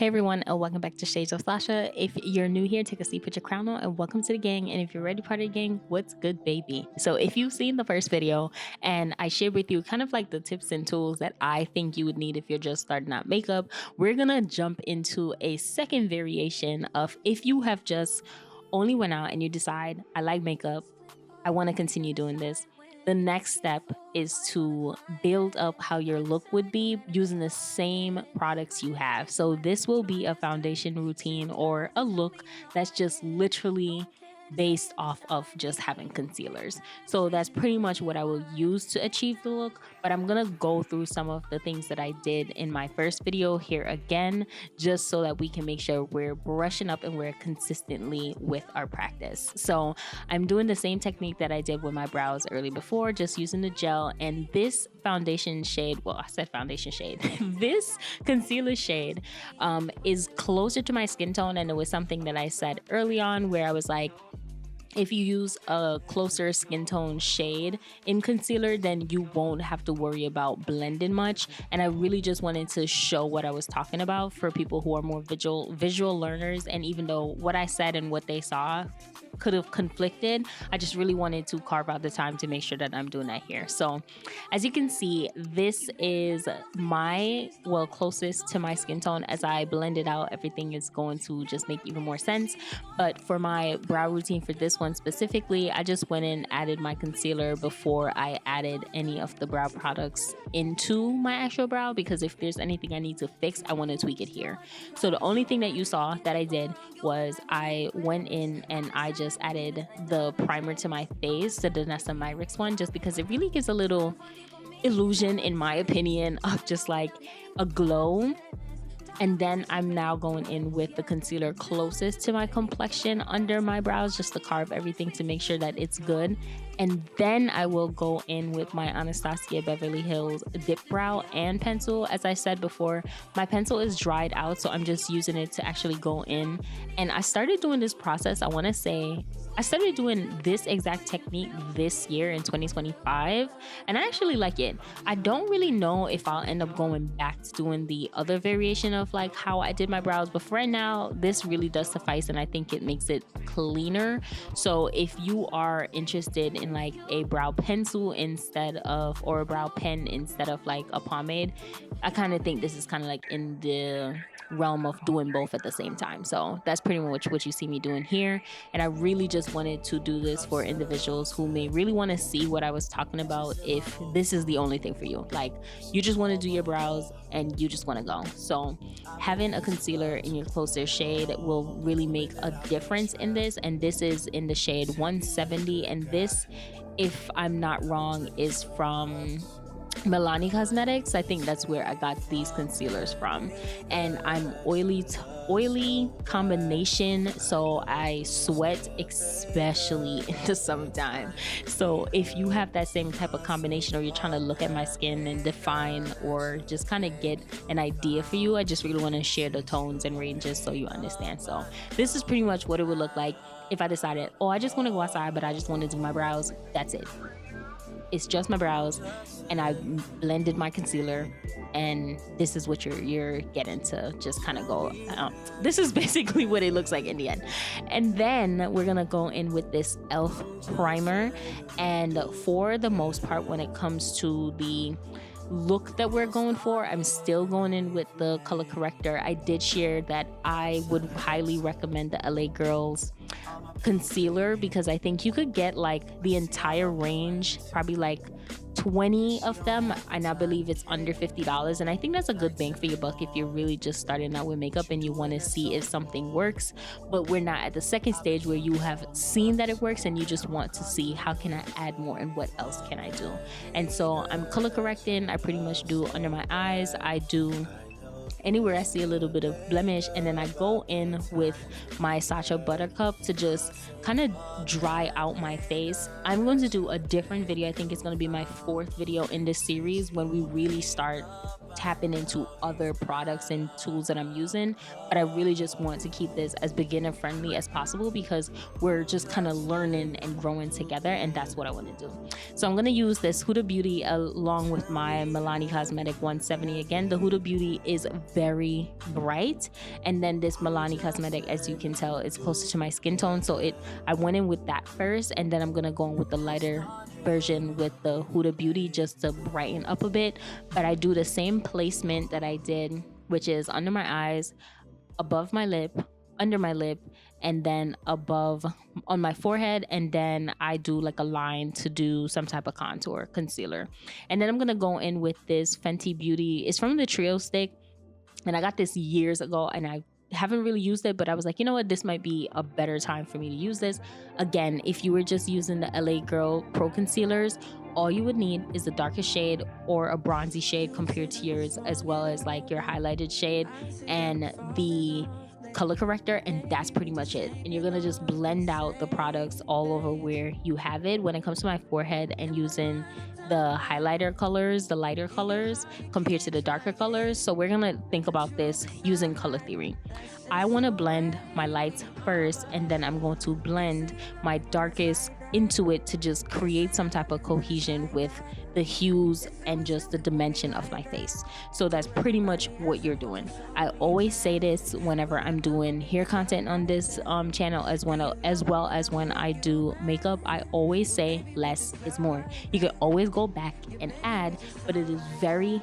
Hey everyone, and welcome back to Shades of Sasha. If you're new here, take a seat, put your crown on, and welcome to the gang. And if you're already part of the gang, what's good, baby? So if you've seen the first video and I shared with you kind of like the tips and tools that I think you would need if you're just starting out makeup, we're gonna jump into a second variation of if you have just only went out and you decide, I like makeup, I want to continue doing this. The next step is to build up how your look would be using the same products you have. So this will be a foundation routine or a look that's just literally based off of just having concealers. So that's pretty much what I will use to achieve the look, but I'm gonna go through some of the things that I did in my first video here again, just so that we can make sure we're brushing up and we're consistently with our practice. So I'm doing the same technique that I did with my brows early before, just using the gel, and this foundation shade, well, I said foundation shade, this concealer shade is closer to my skin tone, and it was something that I said early on where I was like, if you use a closer skin tone shade in concealer, then you won't have to worry about blending much. And I really just wanted to show what I was talking about for people who are more visual learners. And even though what I said and what they saw could have conflicted, I just really wanted to carve out the time to make sure that I'm doing that here. So as you can see, this is my, well, closest to my skin tone. As I blend it out, everything is going to just make even more sense. But for my brow routine for this one specifically, I just went and added my concealer before I added any of the brow products into my actual brow, because if there's anything I need to fix, I want to tweak it here. So the only thing that you saw that I did was I went in and I just added the primer to my face, the Danessa Myricks one, just because it really gives a little illusion, in my opinion, of just like a glow. And then I'm now going in with the concealer closest to my complexion under my brows, just to carve everything to make sure that it's good. And then I will go in with my Anastasia Beverly Hills dip brow and pencil. As I said before, my pencil is dried out, so I'm just using it to actually go in. And I started doing this process, I want to say, I started doing this exact technique this year in 2025, and I actually like it. I don't really know if I'll end up going back to doing the other variation of like how I did my brows, but for right now, this really does suffice, and I think it makes it cleaner. So if you are interested in like a brow pencil instead of, or a brow pen instead of like a pomade, I kind of think this is kind of like in the realm of doing both at the same time. So that's pretty much what you see me doing here. And I really just wanted to do this for individuals who may really want to see what I was talking about if this is the only thing for you. Like, you just want to do your brows and you just want to go. So having a concealer in your closer shade will really make a difference in this. And this is in the shade 170. And this, if I'm not wrong, is from Milani Cosmetics. I think that's where I got these concealers from. And I'm oily combination, so I sweat, especially in the summertime. So if you have that same type of combination, or you're trying to look at my skin and define or just kind of get an idea for you, I just really want to share the tones and ranges so you understand. So this is pretty much what it would look like if I decided, oh, I just want to go outside, but I just want to do my brows. That's it. It's just my brows, and I blended my concealer, and this is what you're getting to just kind of go out. This is basically what it looks like in the end. And then we're gonna go in with this e.l.f. primer, and for the most part, when it comes to the look that we're going for, I'm still going in with the color corrector. I did share that I would highly recommend the LA Girls concealer, because I think you could get like the entire range, probably like 20 of them, and I believe it's under $50. And I think that's a good bang for your buck if you're really just starting out with makeup and you want to see if something works, but we're not at the second stage where you have seen that it works and you just want to see how can I add more and what else can I do. And so I'm color correcting. I pretty much do under my eyes, I do anywhere I see a little bit of blemish, and then I go in with my Sacha Buttercup to just kind of dry out my face. I'm going to do a different video. I think it's going to be my 4th video in this series when we really start tapping into other products and tools that I'm using, but I really just want to keep this as beginner friendly as possible because we're just kind of learning and growing together, and that's what I want to do. So I'm going to use this Huda Beauty along with my Milani Cosmetic 170. Again, the Huda Beauty is very bright. And then this Milani Cosmetic, as you can tell, is closer to my skin tone. So I went in with that first, and then I'm gonna go in with the lighter version with the Huda Beauty just to brighten up a bit. But I do the same placement that I did, which is under my eyes, above my lip, under my lip, and then above on my forehead. And then I do like a line to do some type of contour concealer. And then I'm gonna go in with this Fenty Beauty. It's from the Trio Stick, and I got this years ago, and I haven't really used it, but I was like, you know what, this might be a better time for me to use this. Again, if you were just using the LA Girl Pro Concealers, all you would need is the darkest shade or a bronzy shade compared to yours, as well as like your highlighted shade and the color corrector, and that's pretty much it. And you're gonna just blend out the products all over where you have it. When it comes to my forehead and using the highlighter colors, the lighter colors compared to the darker colors, so we're gonna think about this using color theory. I want to blend my lights first, and then I'm going to blend my darkest into it to just create some type of cohesion with the hues and just the dimension of my face. So that's pretty much what you're doing. I always say this whenever I'm doing hair content on this channel, as well as when I do makeup. I always say less is more. You can always go back and add, but it is very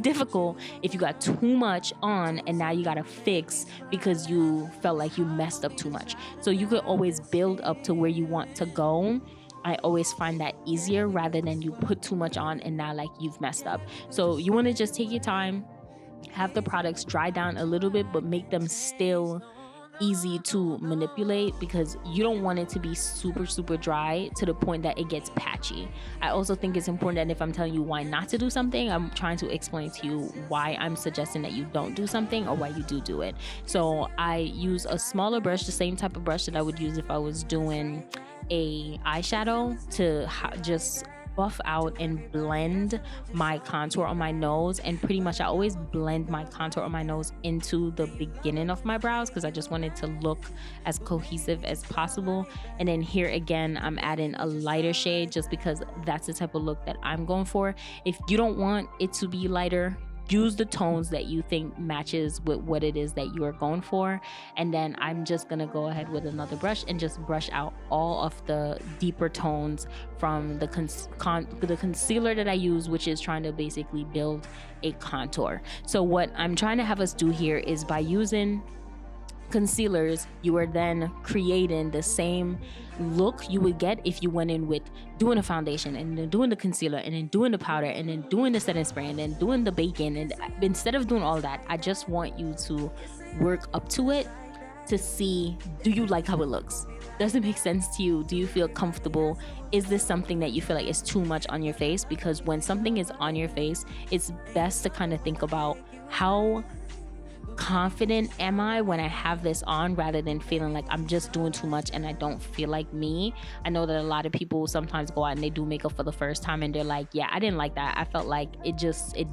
difficult if you got too much on and now you gotta fix because you felt like you messed up too much. So you could always build up to where you want to go. I always find that easier rather than you put too much on and now like you've messed up. So you want to just take your time, have the products dry down a little bit, but make them still easy to manipulate, because you don't want it to be super dry to the point that it gets patchy. I also think it's important that if I'm telling you why not to do something, I'm trying to explain to you why I'm suggesting that you don't do something or why you do it. So I use a smaller brush, the same type of brush that I would use if I was doing a eyeshadow, to just buff out and blend my contour on my nose. And pretty much I always blend my contour on my nose into the beginning of my brows, because I just want it to look as cohesive as possible. And then here again, I'm adding a lighter shade just because that's the type of look that I'm going for. If you don't want it to be lighter, use the tones that you think matches with what it is that you are going for. And then I'm just gonna go ahead with another brush and just brush out all of the deeper tones from the concealer that I use, which is trying to basically build a contour. So what I'm trying to have us do here is, by using concealers, you are then creating the same look you would get if you went in with doing a foundation and then doing the concealer and then doing the powder and then doing the setting spray and then doing the baking. And instead of doing all that, I just want you to work up to it to see, do you like how it looks? Does it make sense to you? Do you feel comfortable? Is this something that you feel like is too much on your face? Because when something is on your face, it's best to kind of think about, how confident am I when I have this on, rather than feeling like I'm just doing too much and I don't feel like me. I know that a lot of people sometimes go out and they do makeup for the first time and they're like, yeah, I didn't like that. I felt like it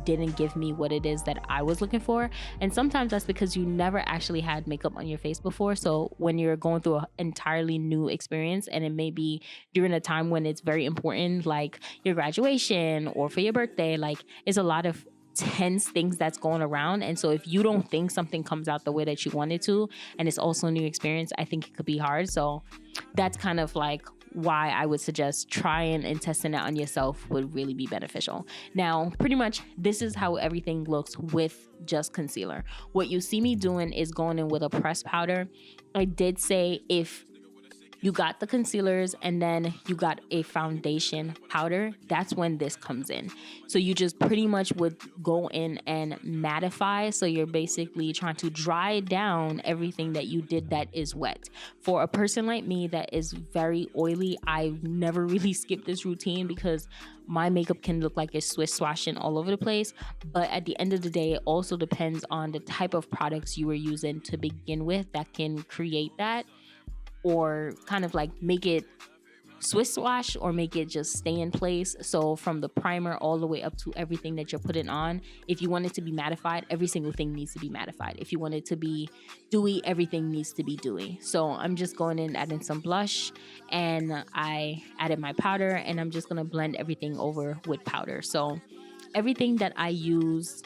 didn't give me what it is that I was looking for. And sometimes that's because you never actually had makeup on your face before. So when you're going through an entirely new experience, and it may be during a time when it's very important, like your graduation or for your birthday, like it's a lot of tense things that's going around. And so if you don't think something comes out the way that you want it to, and it's also a new experience, I think it could be hard. So that's kind of like why I would suggest trying and testing it on yourself would really be beneficial. Now, pretty much this is how everything looks with just concealer. What you see me doing is going in with a pressed powder. I did say if you got the concealers and then you got a foundation powder, that's when this comes in. So you just pretty much would go in and mattify. So you're basically trying to dry down everything that you did that is wet. For a person like me that is very oily, I never really skip this routine because my makeup can look like it's swish swashing all over the place. But at the end of the day, it also depends on the type of products you were using to begin with that can create that, or kind of like make it swish swash or make it just stay in place. So from the primer all the way up to everything that you're putting on, if you want it to be mattified, every single thing needs to be mattified. If you want it to be dewy, everything needs to be dewy. So I'm just going in, adding some blush, and I added my powder, and I'm just gonna blend everything over with powder. So everything that I use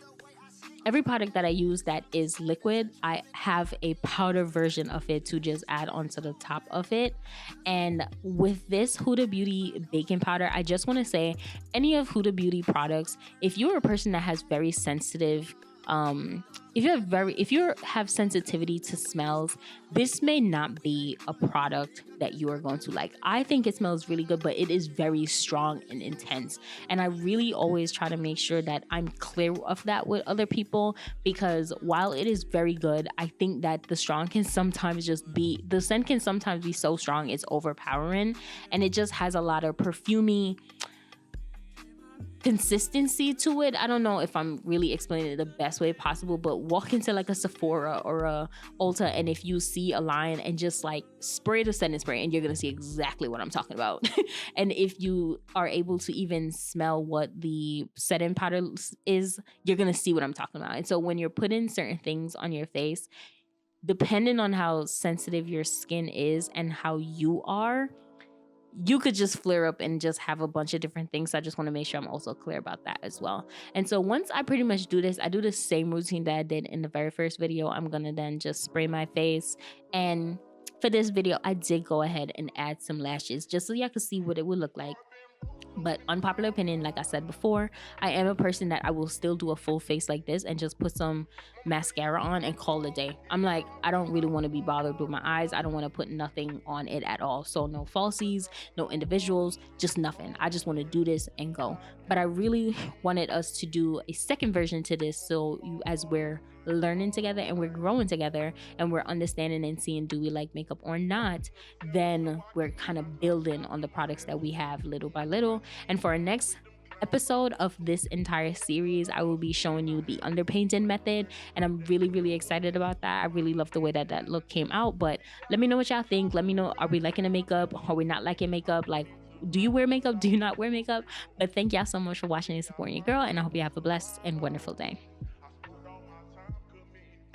every product that I use that is liquid, I have a powder version of it to just add onto the top of it. And with this Huda Beauty baking powder, I just want to say any of Huda Beauty products, if you're a person that has very sensitive if you have sensitivity to smells, this may not be a product that you are going to like. I think it smells really good, but it is very strong and intense, and I really always try to make sure that I'm clear of that with other people, because while it is very good, I think that the scent can sometimes be so strong it's overpowering, and it just has a lot of perfumey consistency to it. I don't know if I'm really explaining it the best way possible, but walk into like a Sephora or a Ulta, and if you see a line, and just like spray the setting spray, and you're gonna see exactly what I'm talking about. And if you are able to even smell what the setting powder is, you're gonna see what I'm talking about. And so when you're putting certain things on your face, depending on how sensitive your skin is and how you are, you could just flare up and just have a bunch of different things. So I just want to make sure I'm also clear about that as well. And so once I pretty much do this, I do the same routine that I did in the very first video. I'm gonna then just spray my face, and for this video I did go ahead and add some lashes just so y'all could see what it would look like. But unpopular opinion, like I said before, I am a person that I will still do a full face like this and just put some mascara on and call it a day. I'm like, I don't really want to be bothered with my eyes. I don't want to put nothing on it at all. So no falsies, no individuals, just nothing. I just want to do this and go. But I really wanted us to do a second version to this, so as we're learning together and we're growing together and we're understanding and seeing, do we like makeup or not, then we're kind of building on the products that we have little by little. And for our next episode of this entire series, I will be showing you the underpainting method, and I'm really excited about that. I really love the way that that look came out. But let me know what y'all think. Let me know, are we liking the makeup? Are we not liking makeup? Like, do you wear makeup? Do you not wear makeup? But thank y'all so much for watching and supporting your girl, and I hope you have a blessed and wonderful day.